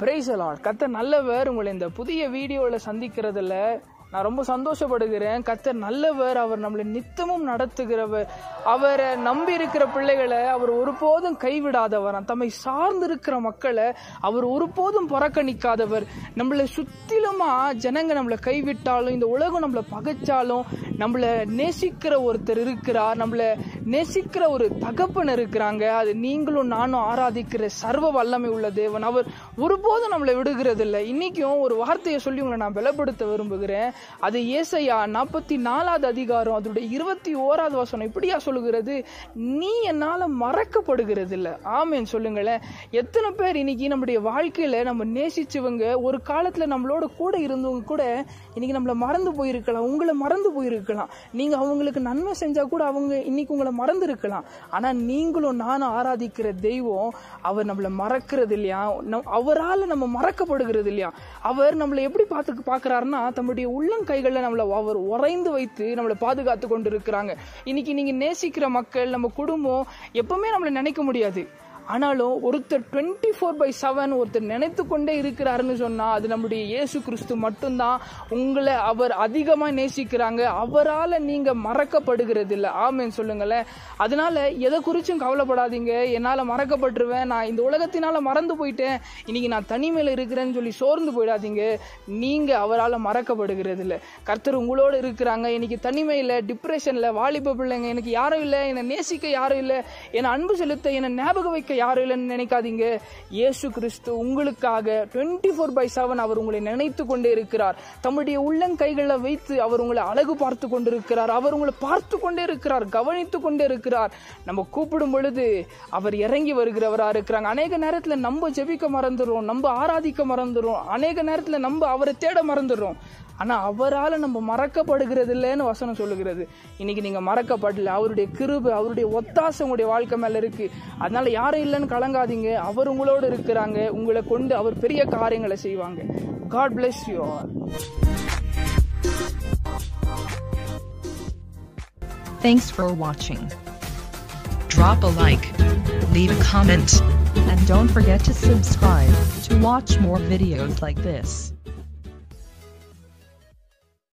Praise the Lord. கர்த்தர் நல்லவர். உங்களை இந்த புதிய வீடியோவில் சந்திக்கிறதுல நான் ரொம்ப சந்தோஷப்படுகிறேன். கர்த்தர் நல்லவர். அவர் நம்மளை நித்தமும் நடத்துகிறவர். அவரை நம்பி இருக்கிற பிள்ளைகளை அவர் ஒருபோதும் கைவிடாதவர். தம்மை சார்ந்து இருக்கிற மக்களை அவர் ஒருபோதும் புறக்கணிக்காதவர். நம்மளை சுத்திலுமா ஜனங்க நம்மளை கைவிட்டாலும், இந்த உலகம் நம்மளை பகைச்சாலும், நம்மளை நேசிக்கிற ஒருத்தர் இருக்கிறார். நம்மளை நேசிக்கிற ஒரு தகப்பன் இருக்கிறாங்க. அது நீங்களும் நானும் ஆராதிக்கிற சர்வ வல்லமை உள்ள தேவன். அவர் ஒருபோதும் நம்மளை விடுகிறது இல்லை. இன்னைக்கும் ஒரு வார்த்தையை சொல்லி உங்களை நான் பலப்படுத்த விரும்புகிறேன். அது ஏசாயா 44வது அதிகாரம் அதோட 21வது வசனம் இப்படியா சொல்லுகிறது, நீ என்னால மறக்கப்படுகிறது இல்லை. ஆமேன் சொல்லுங்களேன். எத்தனை பேர் இன்னைக்கு நம்முடைய வாழ்க்கையில நம்ம நேசிச்சவங்க, ஒரு காலத்துல நம்மளோட கூட இருந்தவங்க கூட இன்னைக்கு நம்மளை மறந்து போயிருக்கலாம், உங்களை மறந்து போயிருக்கலாம். நீங்க அவங்களுக்கு நன்மை செஞ்சா கூட அவங்க இன்னைக்கு உங்களை மறந்து இருக்கலாம். ஆனா நீங்களும் நானும் ஆராதிக்கிற தெய்வம் அவர் நம்மளை மறக்கிறது இல்லையா, அவரால் நம்ம மறக்கப்படுகிறது இல்லையா. அவர் நம்மளை எப்படி பார்க்கிறாருன்னா, தம்முடைய உள்ளங்கைகளில் நம்மளை அவர் உறைந்து வைத்து நம்மளை பாதுகாத்து கொண்டு இருக்கிறாங்க. இன்னைக்கு நீங்க நேசிக்கிற மக்கள், நம்ம குடும்பம் எப்பவுமே நம்மளை நினைக்க முடியாது. ஆனாலும் ஒருத்தர் 24/7 ஒருத்தர் நினைத்து கொண்டே இருக்கிறாருன்னு சொன்னா அது நம்முடைய இயேசு கிறிஸ்து மட்டும்தான். உங்களை அவர் அதிகமா நேசிக்கிறாங்க. அவரால் நீங்க மறக்கப்படுகிறது இல்லை. ஆமேன் சொல்லுங்களேன். அதனால எதை குறிச்சும் கவலைப்படாதீங்க. என்னால மறக்கப்பட்டுருவேன், நான் இந்த உலகத்தினால மறந்து போயிட்டேன், இன்னைக்கு நான் தனிமையில இருக்கிறேன்னு சொல்லி சோர்ந்து போயிடாதீங்க. நீங்க அவரால் மறக்கப்படுகிறது இல்லை. கர்த்தர் உங்களோட இருக்கிறாங்க. இன்னைக்கு தனிமையில, டிப்ரெஷன்ல, வாலிப பிள்ளைங்க, எனக்கு யாரும் இல்லை, என்னை நேசிக்க யாரும் இல்லை, என்னை அன்பு செலுத்த, என்னை ஞாபகம் வைக்க யாரும் இல்லைன்னு நினைக்காதீங்க. இயேசு கிறிஸ்து உங்களுக்காக 24/7 அவர் உங்களை நினைத்து கொண்டே இருக்கிறார். தம்முடைய உள்ளங்கைகளை வைத்து அவர் உங்களை அழகு பார்த்து கொண்டிருக்கிறார். அவர் உங்களை பார்த்து கொண்டே இருக்கிறார், கவனித்து கொண்டே இருக்கிறார். நம்ம கூப்பிடும் பொழுது அவர் இறங்கி வருகிறவரா இருக்கிறாங்க. அநேக நேரத்துல நம்ம ஜெபிக்க மறந்துடுறோம், நம்ம ஆராதிக்க மறந்துடுறோம், அநேக நேரத்துல நம்ம அவரை தேட மறந்துடுறோம். ஆனா அவரால் நம்ம மறக்கப்படுகிறது இல்லைன்னு வசனம் சொல்லுகிறது. இன்னைக்கு நீங்க மறக்கப்படல. அவருடைய கிருபை, அவருடைய ஒத்தாசை உங்களுடைய வாழ்க்கை மேல இருக்கு. அதனால யாரும் இல்லைன்னு கலங்காதீங்க. அவர் உங்களோடு இருக்கிறாங்க. உங்களை கொண்டு அவர் பெரிய காரியங்களை செய்வாங்க. God bless you all. Thanks for watching. Drop a like, leave a comment, and don't forget to subscribe to watch more videos like this.